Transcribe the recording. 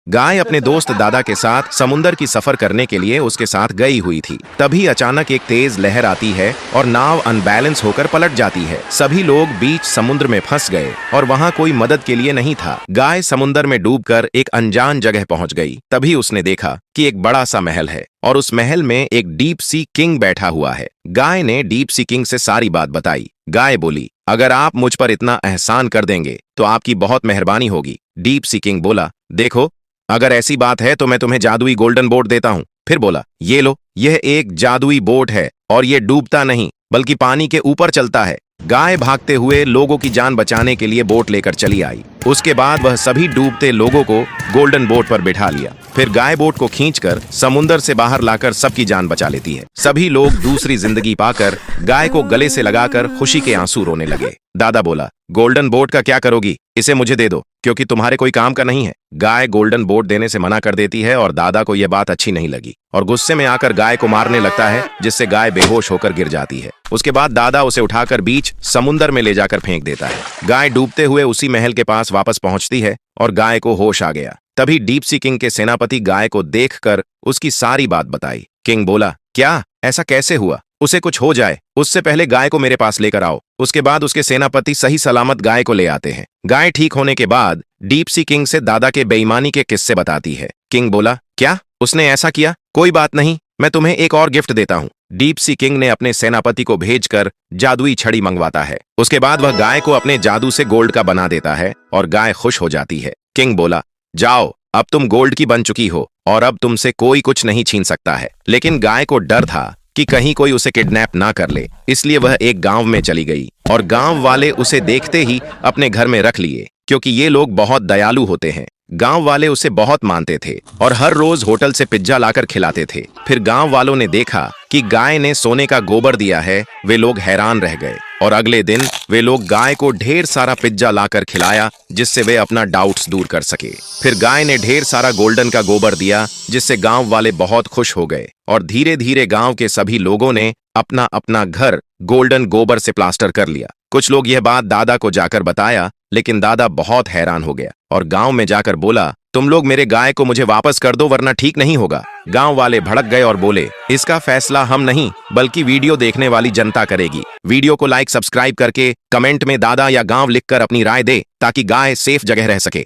गाय अपने दोस्त दादा के साथ समुंदर की सफर करने के लिए उसके साथ गई हुई थी। तभी अचानक एक तेज लहर आती है और नाव अनबैलेंस होकर पलट जाती है। सभी लोग बीच समुद्र में फंस गए और वहां कोई मदद के लिए नहीं था। गाय समुंदर में डूबकर एक अनजान जगह पहुंच गई। तभी उसने देखा कि एक बड़ा सा महल है और उस महल में एक डीप सी किंग बैठा हुआ है। गाय ने डीप सी किंग से सारी बात बताई। गाय बोली, अगर आप मुझ पर इतना एहसान कर देंगे तो आपकी बहुत मेहरबानी होगी। डीप सी किंग बोला, देखो, अगर ऐसी बात है तो मैं तुम्हें जादुई गोल्डन बोट देता हूं। फिर बोला, ये लो, यह एक जादुई बोट है और ये डूबता नहीं बल्कि पानी के ऊपर चलता है। गाय भागते हुए लोगों की जान बचाने के लिए बोट लेकर चली आई। उसके बाद वह सभी डूबते लोगों को गोल्डन बोट पर बिठा लिया। फिर गाय बोट को खींचकर समुंदर से बाहर लाकर सबकी जान बचा लेती है। सभी लोग दूसरी जिंदगी पाकर गाय को गले से लगाकर खुशी के आंसू रोने लगे। दादा बोला, गोल्डन बोट का क्या करोगी? इसे मुझे दे दो, क्योंकि तुम्हारे कोई काम का नहीं है। गाय गोल्डन बोट देने से मना कर देती है और दादा को यह बात अच्छी नहीं लगी और गुस्से में आकर गाय को मारने लगता है, जिससे गाय बेहोश होकर गिर जाती है। उसके बाद दादा उसे उठाकर बीच समुंदर में ले जाकर फेंक देता है। गाय डूबते हुए उसी महल के पास वापस पहुंचती है और गाय को होश आ गया। तभी डीप सी किंग के सेनापति गाय को देखकर उसकी सारी बात बताई। किंग बोला, क्या ऐसा कैसे हुआ? उसे कुछ हो जाए उससे पहले गाय को मेरे पास लेकर आओ। उसके बाद उसके सेनापति सही सलामत गाय को ले आते हैं। गाय ठीक होने के बाद डीप सी किंग से दादा के बेईमानी के किस्से बताती है। किंग बोला, क्या उसने ऐसा किया? कोई बात नहीं, मैं तुम्हें एक और गिफ्ट देता हूँ। डीप सी किंग ने अपने सेनापति को भेजकर जादुई छड़ी मंगवाता है। उसके बाद वह गाय को अपने जादू से गोल्ड का बना देता है और गाय खुश हो जाती है। किंग बोला, जाओ, अब तुम गोल्ड की बन चुकी हो और अब तुमसे कोई कुछ नहीं छीन सकता है। लेकिन गाय को डर था कि कहीं कोई उसे किडनैप ना कर ले, इसलिए वह एक गांव में चली गई और गांव वाले उसे देखते ही अपने घर में रख लिए, क्योंकि ये लोग बहुत दयालु होते हैं। गांव वाले उसे बहुत मानते थे और हर रोज होटल से पिज्जा लाकर खिलाते थे। फिर गांव वालों ने देखा कि गाय ने सोने का गोबर दिया है। वे लोग हैरान रह गए और अगले दिन वे लोग गाय को ढेर सारा पिज्जा लाकर खिलाया, जिससे वे अपना डाउट्स दूर कर सके। फिर गाय ने ढेर सारा गोल्डन का गोबर दिया, जिससे गांव वाले बहुत खुश हो गए और धीरे धीरे गांव के सभी लोगों ने अपना अपना घर गोल्डन गोबर से प्लास्टर कर लिया। कुछ लोग यह बात दादा को जाकर बताया, लेकिन दादा बहुत हैरान हो गया और गांव में जाकर बोला, तुम लोग मेरे गाय को मुझे वापस कर दो वरना ठीक नहीं होगा। गांव वाले भड़क गए और बोले, इसका फैसला हम नहीं बल्कि वीडियो देखने वाली जनता करेगी। वीडियो को लाइक सब्सक्राइब करके कमेंट में दादा या गांव लिखकर अपनी राय दे, ताकि गाय सेफ जगह रह सके।